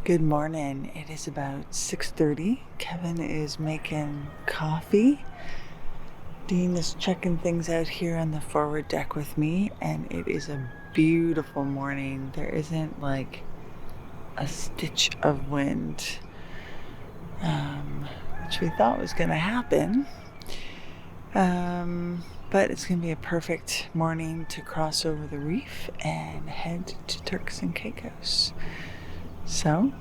Good morning. It is about 6:30. Kevin is making coffee. Dean is checking things out here on the forward deck with me, and it is a beautiful morning. There isn't like a stitch of wind, which we thought was going to happen. But it's going to be a perfect morning to cross over the reef and head to Turks and Caicos. So,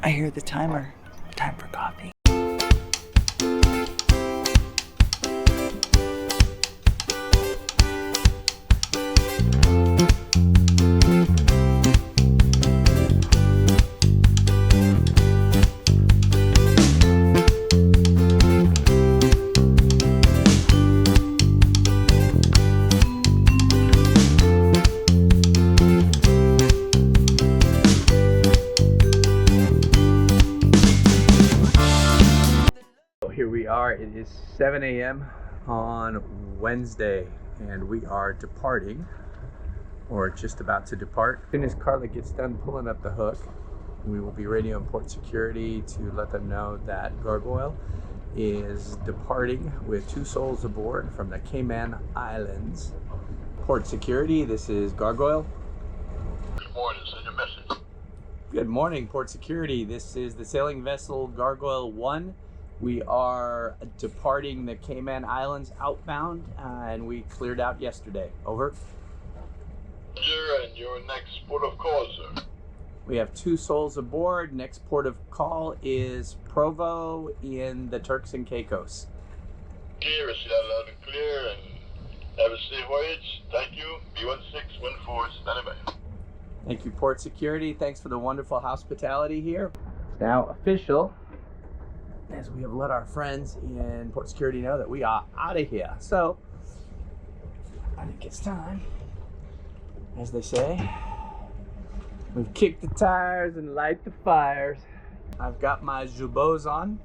I hear the timer. Time for coffee. Here we are. It is 7 a.m. on Wednesday, and we are departing, or just about to depart. As soon as Carla gets done pulling up the hook, we will be radioing port security to let them know that Gargoyle is departing with 2 souls aboard from the Cayman Islands. Port security, this is Gargoyle. Good morning, send your message. Good morning, port security. This is the sailing vessel Gargoyle 1. We are departing the Cayman Islands outbound, and we cleared out yesterday. Over. You're in your next port of call, sir. We have 2 souls aboard. Next port of call is Provo in the Turks and Caicos. Clear, receive that loud and clear, and have a safe voyage. Thank you. B1614, standing by. Thank you, port security. Thanks for the wonderful hospitality here. It's now official, as we have let our friends in port security know that we are out of here. So I think it's time, as they say. We've kicked the tires and light the fires. I've got my jubots on,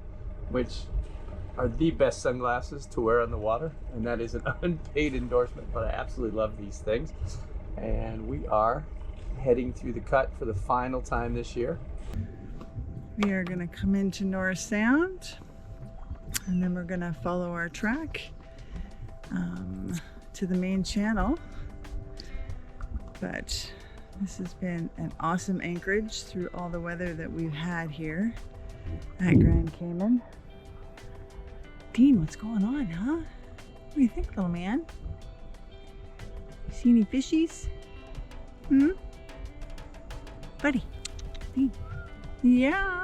which are the best sunglasses to wear on the water, and that is an unpaid endorsement, but I absolutely love these things. And we are heading through the cut for the final time this year. We are going to come into North Sound, and then we're going to follow our track to the main channel. But this has been an awesome anchorage through all the weather that we've had here at Grand Cayman. Dean, what's going on, huh? What do you think, little man? You see any fishies? Buddy, Dean. Yeah.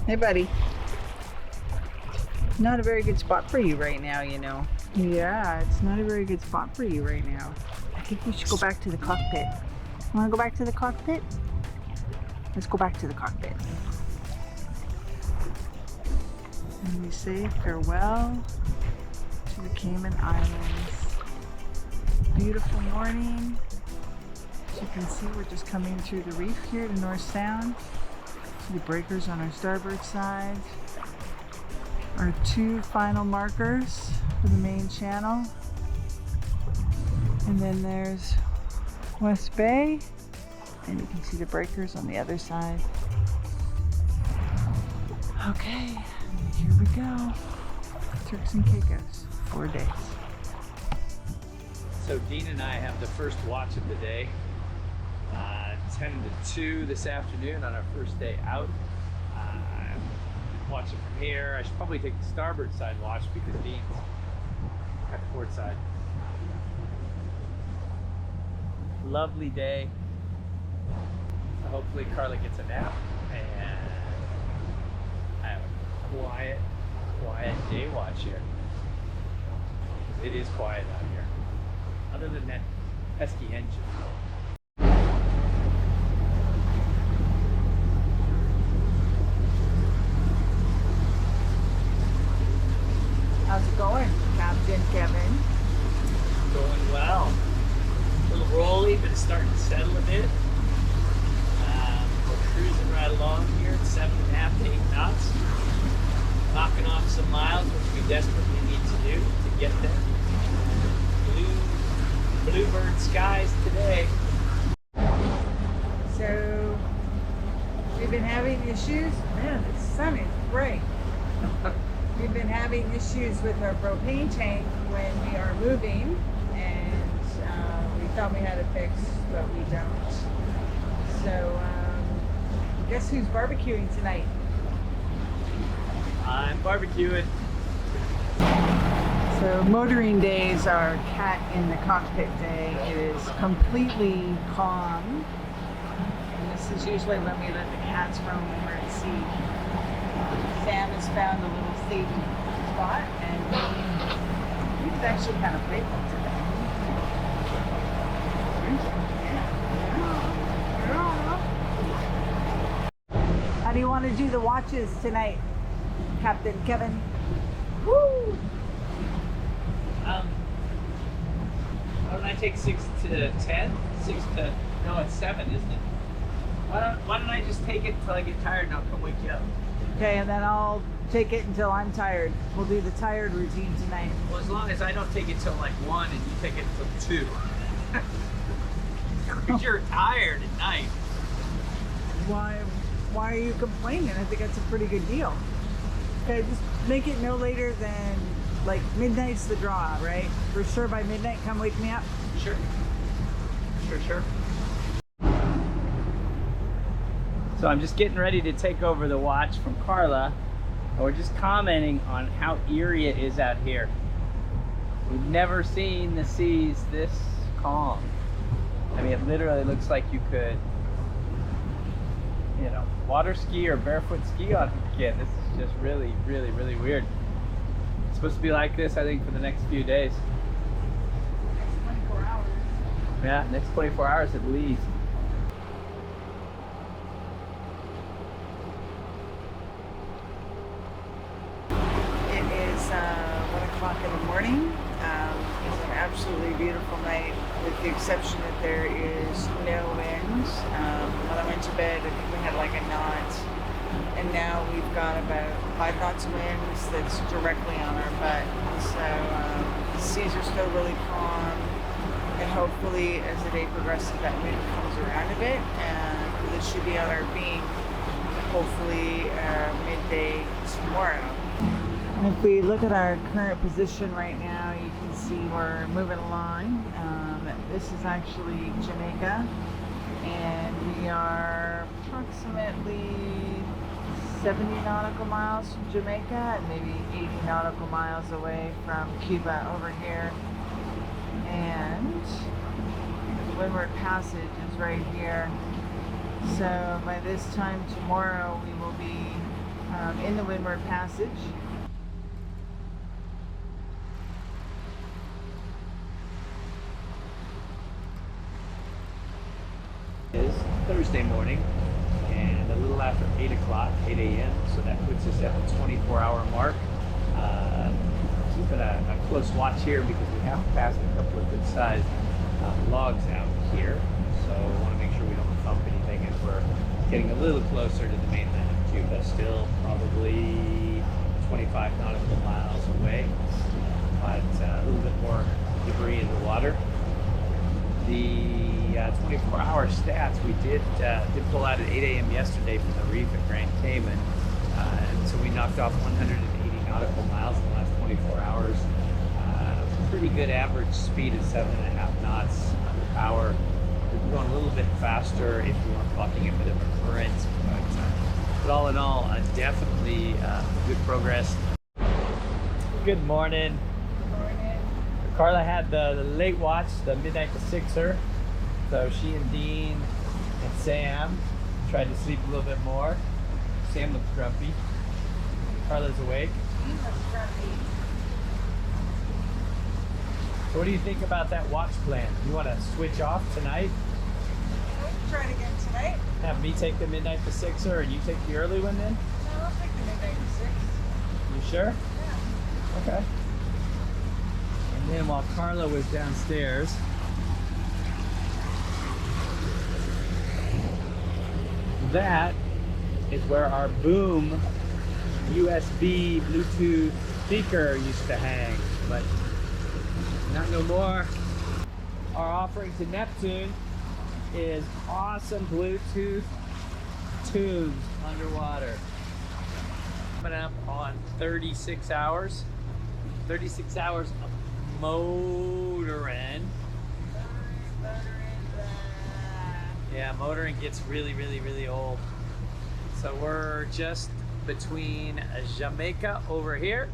Hey, buddy. Not a very good spot for you right now, you know. Yeah, it's not a very good spot for you right now. I think we should go back to the cockpit. Want to go back to the cockpit? Let's go back to the cockpit. And we say farewell to the Cayman Islands. Beautiful morning. As you can see, we're just coming through the reef here to North Sound. See the breakers on our starboard side. Our 2 final markers for the main channel. And then there's West Bay, and you can see the breakers on the other side. Okay, here we go. Turks and Caicos, 4 days. So Dean and I have the first watch of the day, 10 to 2 this afternoon on our first day out. Watching from here. I should probably take the starboard side watch because Dean's at the port side. Lovely day. So hopefully Carla gets a nap and I have a quiet day watch here. It is quiet out here. Other than that pesky engine. How's it going, Captain Kevin? Going well. A little rolly, but it's starting to settle a bit. We're cruising right along here at 7.5 to 8 knots. Knocking off some miles, which we desperately need to do to get there. Bluebird skies today. So, we've been having issues. Man, the sun is bright. We've been having issues with our propane tank when we are moving, and we thought we had it fixed, but we don't. So, guess who's barbecuing tonight? I'm barbecuing. So motoring days are cat in the cockpit day. It is completely calm. And this is usually when we let the cats roam when we're at sea. Sam has found a little safe spot and he's actually kind of playful today. How do you want to do the watches tonight, Captain Kevin? Woo! Why don't I take 6 to 10? No, it's 7, isn't it? Why don't I just take it until I get tired and I'll come wake you up? Okay, and then I'll take it until I'm tired. We'll do the tired routine tonight. Well, as long as I don't take it till like 1 and you take it till 2. Because you're tired at night. Why are you complaining? I think that's a pretty good deal. Okay, just make it no later than like midnight's the draw, right? For sure by midnight, come wake me up. Sure. Sure. So I'm just getting ready to take over the watch from Carla. And we're just commenting on how eerie it is out here. We've never seen the seas this calm. I mean, it literally looks like you could, you know, water ski or barefoot ski on it again. This is just really weird. It's supposed to be like this, I think, for the next few days. Next 24 hours. Yeah, next 24 hours at least. It is 1 o'clock in the morning. It's an absolutely beautiful night, with the exception that there is no wind. When I went to bed, I think we had like a knot, and now we've got about 5 knots of winds that's directly on our butt. So the seas are still really calm, and hopefully as the day progresses that wind comes around a bit, and this should be on our beam hopefully midday tomorrow. And if we look at our current position right now, you can see we're moving along. This is actually Jamaica, and we are approximately 70 nautical miles from Jamaica and maybe 80 nautical miles away from Cuba over here. And the Windward Passage is right here. So by this time tomorrow, we will be in the Windward Passage. It is Thursday morning and a little after 8 o'clock, 8 a.m. So that puts us at the 24-hour mark. Keeping a close watch here because we have passed a couple of good-sized logs out here. So I want to make sure we don't bump anything as we're getting a little closer to the mainland of Cuba. Still probably 25 nautical miles away, but a little bit more debris in the water. The 24-hour stats, we did pull out at 8 a.m. yesterday from the reef at Grand Cayman, and so we knocked off 180 nautical miles in the last 24 hours. Pretty good average speed of 7.5 knots under power. We're going a little bit faster if you weren't blocking a bit of a current, but all in all, definitely good progress. Good morning. Good morning. Carla had the late watch, the midnight to 6er. So she and Dean and Sam tried to sleep a little bit more. Sam looks grumpy. Carla's awake. Dean looks grumpy. So what do you think about that watch plan? You want to switch off tonight? We can try it again tonight. Have me take the midnight to 6er and you take the early one then? No, I'll take the midnight to 6. You sure? Yeah. Okay. And then while Carla was downstairs, that is where our Boom USB Bluetooth speaker used to hang, but not no more. Our offering to Neptune is awesome Bluetooth tunes underwater. Coming up on 36 hours. 36 hours of motoring. Yeah, motoring gets really, really, really old. So we're just between Jamaica over here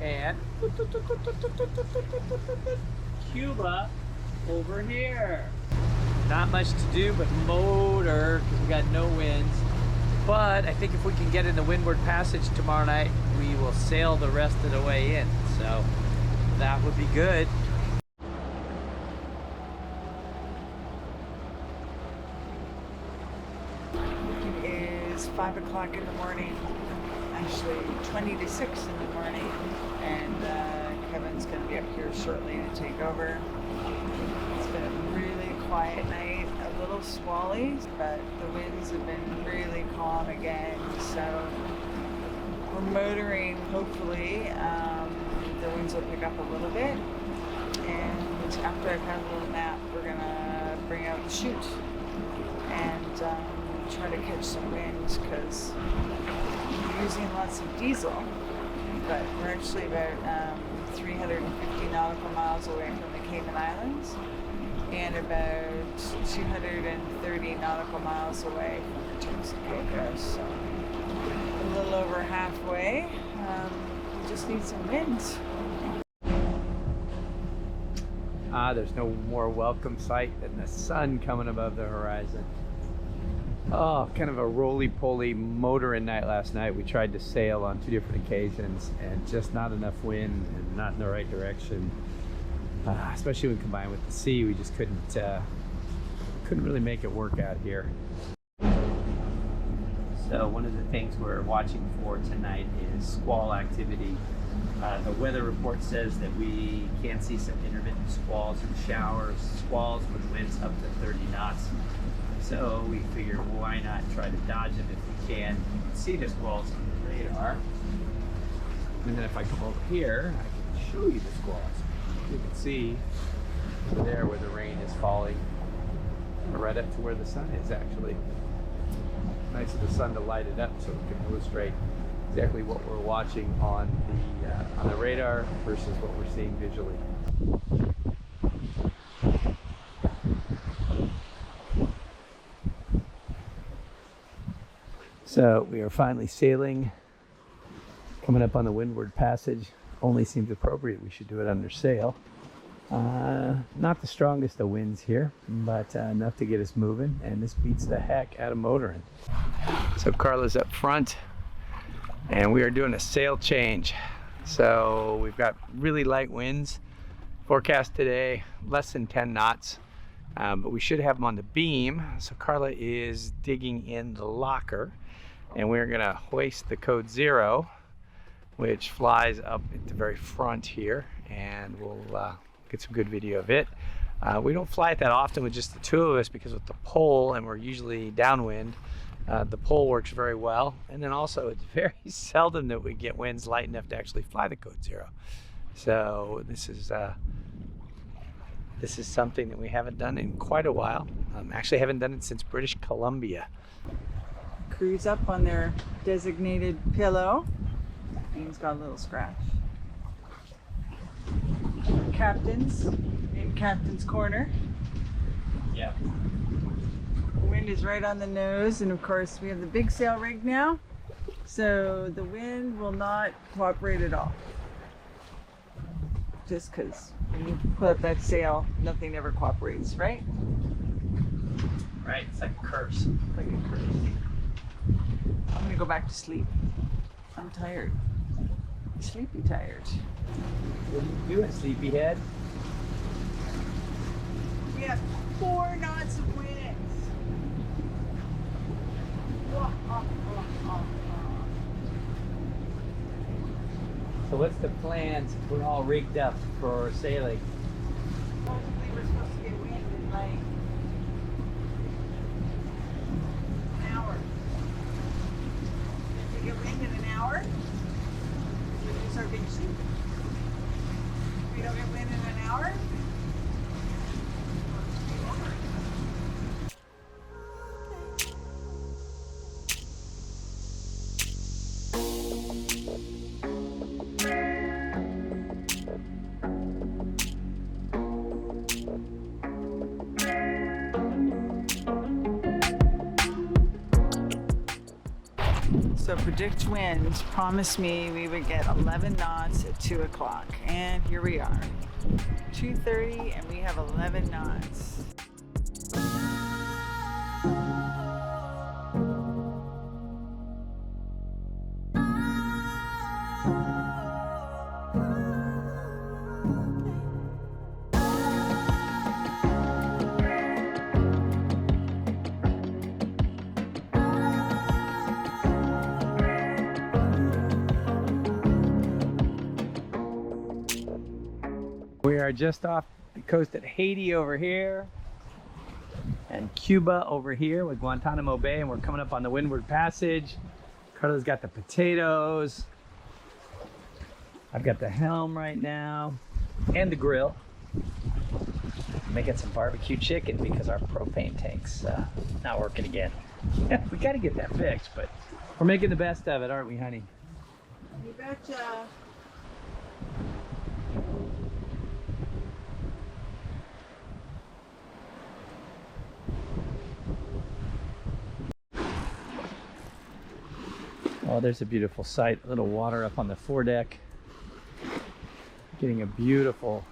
and Cuba over here. Not much to do but motor because we got no winds. But I think if we can get in the Windward Passage tomorrow night, we will sail the rest of the way in. So that would be good. It is 5 o'clock in the morning, actually 20 to 6 in the morning, and Kevin's going to be up here shortly to take over. It's been a really quiet night, a little squally, but the winds have been really calm again, so we're motoring. Hopefully the winds will pick up a little bit, and after I've had a little nap, we're going to bring out the chute and try to catch some winds because we're using lots of diesel, but we're actually about 350 nautical miles away from the Cayman Islands and about 230 nautical miles away from the Turks and Caicos, so a little over halfway. We just need some wind. There's no more welcome sight than the sun coming above the horizon. Oh, kind of a roly-poly motoring night last night. We tried to sail on 2 different occasions and just not enough wind and not in the right direction. Especially when combined with the sea, we just couldn't really make it work out here. So one of the things we're watching for tonight is squall activity. The weather report says that we can see some intermittent squalls and showers, squalls with winds up to 30 knots. So we figured, why not try to dodge them if we can. You can see the squalls on the radar. And then if I come over here, I can show you the squalls. You can see over there where the rain is falling, right up to where the sun is actually. Nice of the sun to light it up so we can illustrate exactly what we're watching on the radar versus what we're seeing visually. So we are finally sailing, coming up on the Windward Passage. Only seems appropriate we should do it under sail. Not the strongest of winds here, but enough to get us moving, and this beats the heck out of motoring. So Carla's up front, and we are doing a sail change. So we've got really light winds. Forecast today, less than 10 knots, but we should have them on the beam. So Carla is digging in the locker, and we're gonna hoist the code 0, which flies up at the very front here, and we'll get some good video of it. We don't fly it that often with just the 2 of us because with the pole, and we're usually downwind, the pole works very well. And then also it's very seldom that we get winds light enough to actually fly the code 0. So this is something that we haven't done in quite a while. Actually haven't done it since British Columbia. Crew's up on their designated pillow. Dean's got a little scratch. captains in Captain's Corner. Yeah. The wind is right on the nose, and of course we have the big sail rig now, so the wind will not cooperate at all. Just because when you put up that sail, nothing ever cooperates, right? Right, it's like a curse. Like a curse. I'm gonna go back to sleep. I'm tired. Sleepy tired. What are you doing, sleepyhead? We have 4 knots of wind. So what's the plans? We're all rigged up for sailing. Supposedly we're supposed to get wind in like an hour. If we get wind in an hour, we lose our big sheet. If we don't get wind in an hour, so predict wind, promised me we would get 11 knots at 2 o'clock. And here we are, 2:30, and we have 11 knots. We are just off the coast at Haiti over here and Cuba over here with Guantanamo Bay, and we're coming up on the Windward Passage. Carla's got the potatoes. I've got the helm right now and the grill. I'm making some barbecue chicken because our propane tank's not working again. We got to get that fixed, but we're making the best of it, aren't we, honey? You betcha. Oh, there's a beautiful sight. A little water up on the foredeck. Getting a beautiful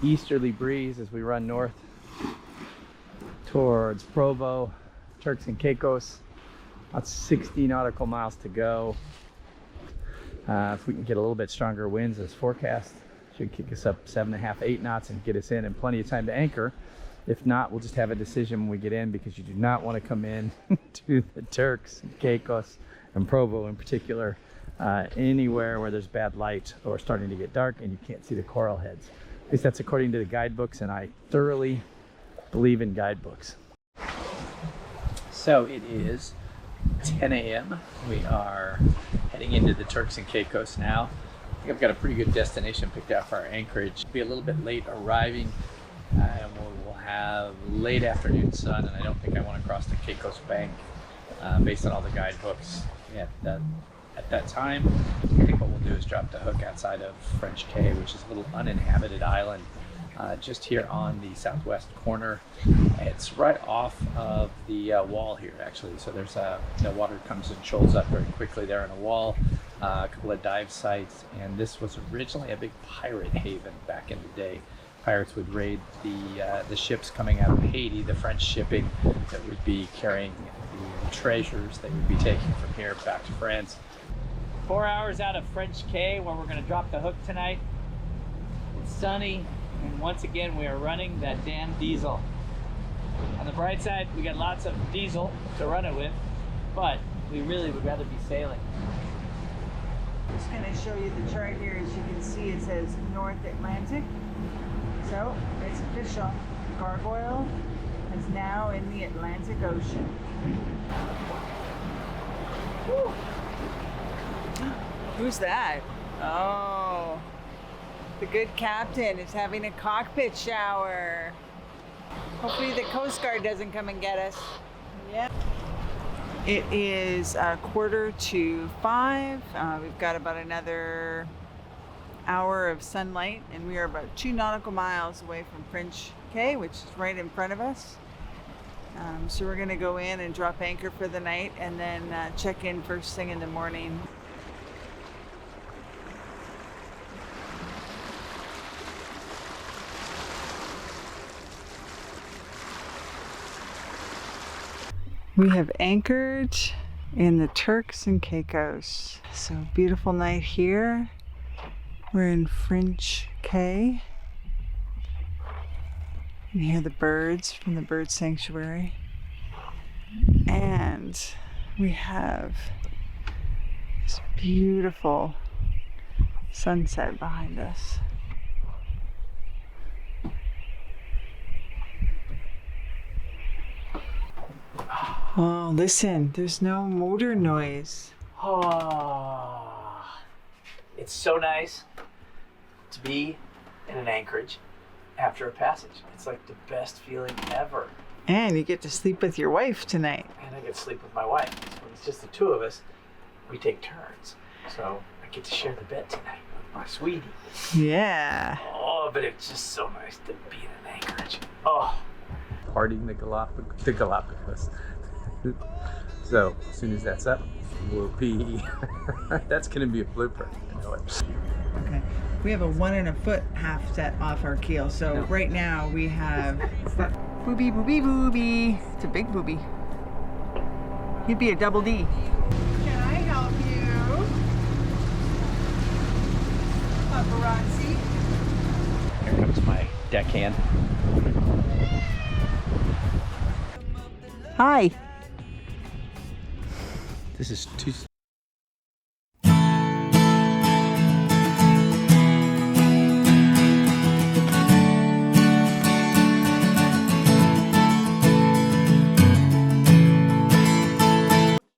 easterly breeze as we run north towards Provo, Turks and Caicos. About 60 nautical miles to go. If we can get a little bit stronger winds as forecast, should kick us up 7.5, 8 knots and get us in plenty of time to anchor. If not, we'll just have a decision when we get in, because you do not want to come in to the Turks and Caicos and Provo in particular, anywhere where there's bad light or starting to get dark and you can't see the coral heads. At least that's according to the guidebooks, and I thoroughly believe in guidebooks. So it is 10 a.m. We are heading into the Turks and Caicos now. I think I've got a pretty good destination picked out for our anchorage. Be a little bit late arriving, and we'll have late afternoon sun, and I don't think I want to cross the Caicos Bank based on all the guidebooks at that time. I think what we'll do is drop the hook outside of French Cay, which is a little uninhabited island just here on the southwest corner. It's right off of the wall here, actually. So there's the water comes and shoals up very quickly there on a wall. A couple of dive sites, and this was originally a big pirate haven back in the day. Pirates would raid the ships coming out of Haiti, the French shipping that would be carrying the treasures they would be taking from here back to France. 4 hours out of French Cay, where we're going to drop the hook tonight. It's sunny, and once again we are running that damn diesel. On the bright side, we got lots of diesel to run it with, but we really would rather be sailing. I'm just going to show you the chart here. As you can see, it says North Atlantic. So it's official. Gargoyle is now in the Atlantic Ocean. Woo. Who's that? Oh, the good captain is having a cockpit shower. Hopefully the Coast Guard doesn't come and get us. Yeah. It is 4:45. We've got about another hour of sunlight, and we are about 2 nautical miles away from French Cay, which is right in front of us. So we're gonna go in and drop anchor for the night and then check in first thing in the morning. We have anchored in the Turks and Caicos. So beautiful night here. We're in French Cay. You can hear the birds from the bird sanctuary. And we have this beautiful sunset behind us. Oh, listen, there's no motor noise. Oh, it's so nice to be in an anchorage after a passage. It's like the best feeling ever. And you get to sleep with your wife tonight. And I get to sleep with my wife. So when it's just the two of us, we take turns. So I get to share the bed tonight with my sweetie. Yeah. Oh, but it's just so nice to be in an anchorage. Oh. Partying the Galapagos. So as soon as that's up, we'll be. That's gonna be a blooper. I know it. Okay. We have a 1 1/4 half set off our keel. So right now we have booby, booby, booby. It's a big booby. He'd be a double D. Can I help you? Paparazzi. Here comes my deckhand. Hi. This is